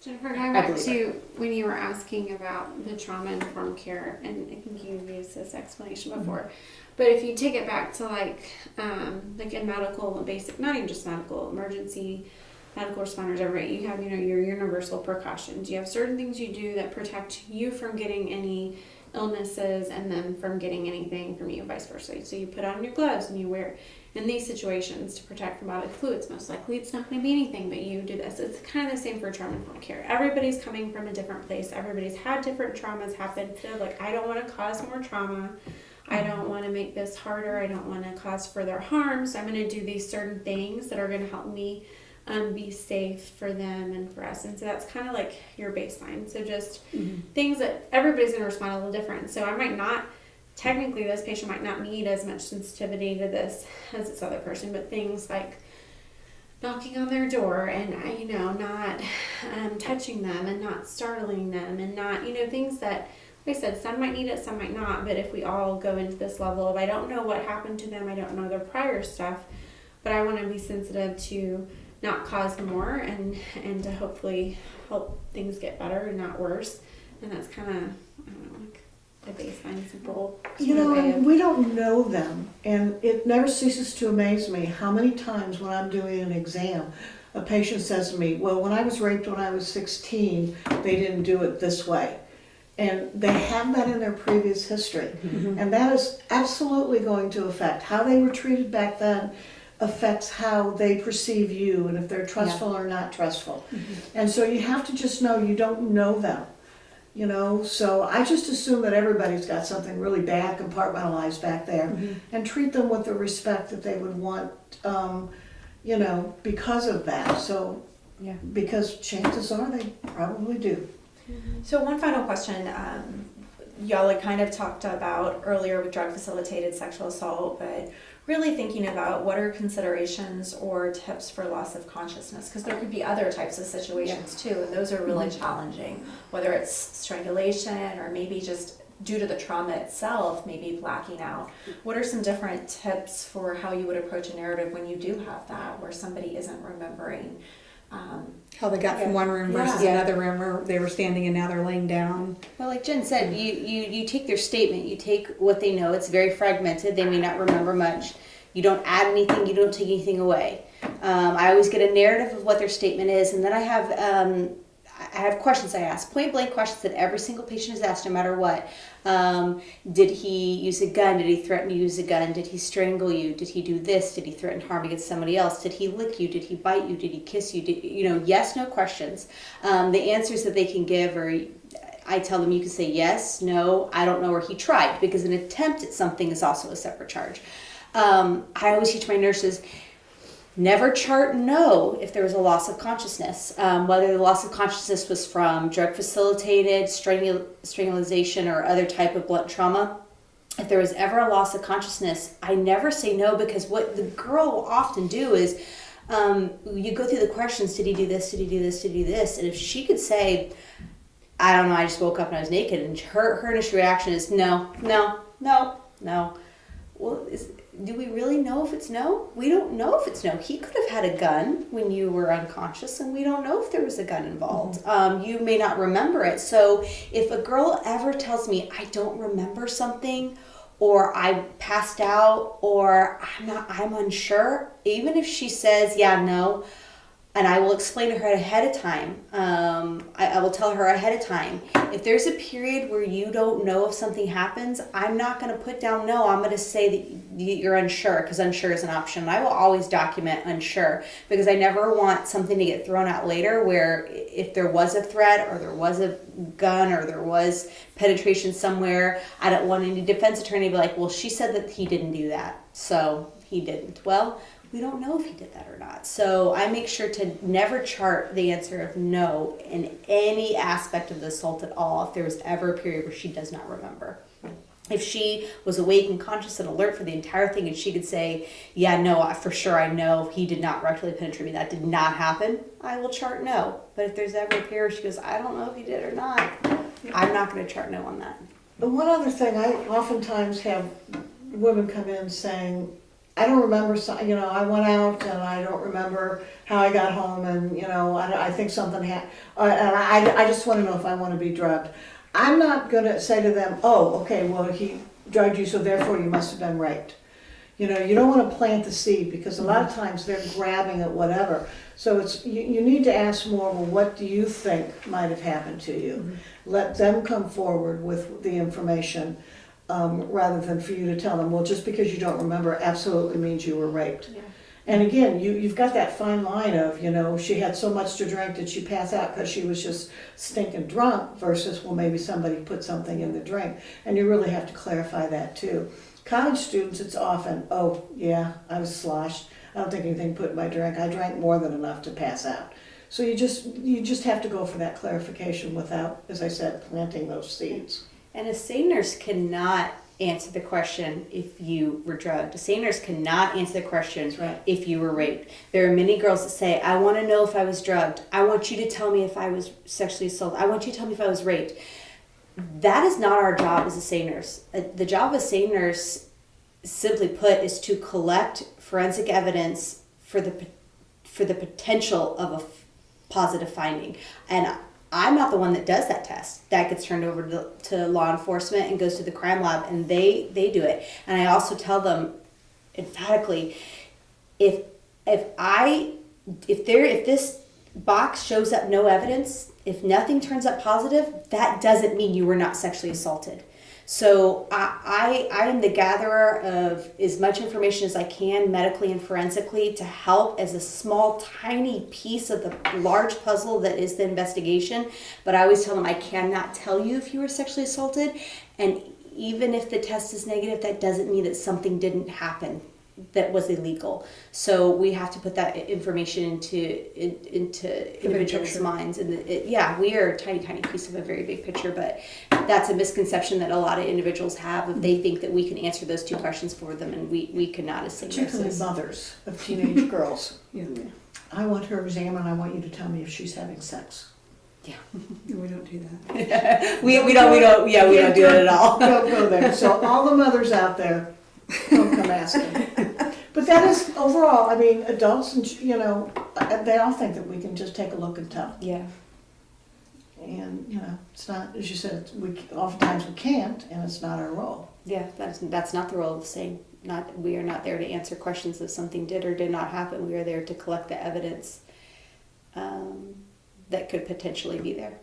Jennifer, going back to when you were asking about the trauma-informed care, and I think you used this explanation before, but if you take it back to like in medical, basic, not even just medical, emergency medical responders, everybody, you have, your universal precautions. You have certain things you do that protect you from getting any illnesses and them from getting anything from you, vice versa. So you put on your gloves and you wear in these situations to protect from bodily fluids. Most likely it's not going to be anything, but you do this. It's kind of the same for trauma-informed care. Everybody's coming from a different place. Everybody's had different traumas happen. So like, I don't want to cause more trauma. I don't want to make this harder. I don't want to cause further harm. So I'm going to do these certain things that are going to help me be safe for them and for us. And so that's kind of like your baseline. So just things that everybody's going to respond a little different. So I might not, technically this patient might not need as much sensitivity to this as this other person, but things like knocking on their door and, not touching them and not startling them and not, things that, like I said, some might need it, some might not. But if we all go into this level of, I don't know what happened to them, I don't know their prior stuff, but I want to be sensitive to not cause more and to hopefully help things get better and not worse. And that's kind of, I don't know, like a baseline simple way of, we don't know them, and it never ceases to amaze me how many times when I'm doing an exam, a patient says to me, well, when I was raped when I was 16, they didn't do it this way. And they have that in their previous history. And that is absolutely going to affect how they were treated back then, affects how they perceive you and if they're trustful or not trustful. And so you have to just know you don't know them, so I just assume that everybody's got something really bad compartmentalized back there and treat them with the respect that they would want, because of that. So, because chances are they probably do. So one final question, y'all had kind of talked about earlier with drug-facilitated sexual assault, but really thinking about what are considerations or tips for loss of consciousness, because there could be other types of situations too, and those are really challenging, whether it's strangulation or maybe just due to the trauma itself, maybe blacking out. What are some different tips for how you would approach a narrative when you do have that, where somebody isn't remembering how they got from one room versus another room, or they were standing and now they're laying down. Well, like Jen said, you take their statement, you take what they know. It's very fragmented. They may not remember much. You don't add anything. You don't take anything away. I always get a narrative of what their statement is, and then I have questions I ask, point blank questions that every single patient is asked, no matter what. Did he use a gun? Did he threaten to use a gun? Did he strangle you? Did he do this? Did he threaten harm against somebody else? Did he lick you? Did he bite you? Did he kiss you? Yes, no questions. The answers that they can give are, I tell them you can say yes, no, I don't know, or he tried, because an attempt at something is also a separate charge. I always teach my nurses, never chart no if there was a loss of consciousness, whether the loss of consciousness was from drug-facilitated, strangulation, or other type of blunt trauma. If there was ever a loss of consciousness, I never say no, because what the girl will often do is you go through the questions, did he do this, did he do this, did he do this? And if she could say, I don't know, I just woke up and I was naked, and her initial reaction is no. Well, do we really know if it's no? We don't know if it's no. He could have had a gun when you were unconscious, and we don't know if there was a gun involved. You may not remember it. So if a girl ever tells me, I don't remember something, or I passed out, or I'm unsure, even if she says, yeah, no, and I will explain to her ahead of time. I will tell her ahead of time. If there's a period where you don't know if something happens, I'm not going to put down no. I'm going to say that you're unsure, because unsure is an option. I will always document unsure, because I never want something to get thrown out later where if there was a threat or there was a gun or there was penetration somewhere, I don't want any defense attorney to be like, well, she said that he didn't do that, so he didn't. Well, we don't know if he did that or not. So I make sure to never chart the answer of no in any aspect of the assault at all if there was ever a period where she does not remember. If she was awake and conscious and alert for the entire thing, and she could say, yeah, no, for sure I know he did not rectally penetrate me, that did not happen, I will chart no. But if there's ever a period where she goes, I don't know if he did or not, I'm not going to chart no on that. And one other thing, I oftentimes have women come in saying, I don't remember, I went out and I don't remember how I got home and, I think something happened. And I just want to know if I want to be drugged. I'm not going to say to them, oh, okay, well, he drugged you, so therefore you must have been raped. You don't want to plant the seed because a lot of times they're grabbing at whatever. So you need to ask more, well, what do you think might have happened to you? Let them come forward with the information rather than for you to tell them, well, just because you don't remember absolutely means you were raped. Yeah. And again, you've got that fine line of, she had so much to drink that she passed out because she was just stinking drunk versus, well, maybe somebody put something in the drink. And you really have to clarify that too. College students, it's often, oh, yeah, I was sloshed. I don't think anything put in my drink. I drank more than enough to pass out. So you just have to go for that clarification without, as I said, planting those seeds. And a SANE nurse cannot answer the question if you were drugged. A SANE nurse cannot answer the question That's right. if you were raped. There are many girls that say, I want to know if I was drugged. I want you to tell me if I was sexually assaulted. I want you to tell me if I was raped. That is not our job as a SANE nurse. The job of a SANE nurse, simply put, is to collect forensic evidence for the potential of a positive finding. And I'm not the one that does that test. That gets turned over to law enforcement and goes to the crime lab, and they do it. And I also tell them emphatically, if this box shows up no evidence, if nothing turns up positive, that doesn't mean you were not sexually assaulted. So I am the gatherer of as much information as I can medically and forensically to help as a small, tiny piece of the large puzzle that is the investigation. But I always tell them I cannot tell you if you were sexually assaulted. And even if the test is negative, that doesn't mean that something didn't happen that was illegal. So we have to put that information into individuals' picture. minds. And we are a tiny, tiny piece of a very big picture, but that's a misconception that a lot of individuals have. If they think that we can answer those two questions for them, and we cannot as SANE Particularly nurses. mothers of teenage girls. Yeah, I want her examined. I want you to tell me if she's having sex. we don't do that. We don't do that at all. Don't go there. So all the mothers out there, don't come asking. But that is overall, adults and, they all think that we can just take a look and tell. Yeah. And, it's not, as you said, oftentimes we can't, and it's not our role. Yeah, that's not the role of the SANE. We are not there to answer questions if something did or did not happen. We are there to collect the evidence that could potentially be there.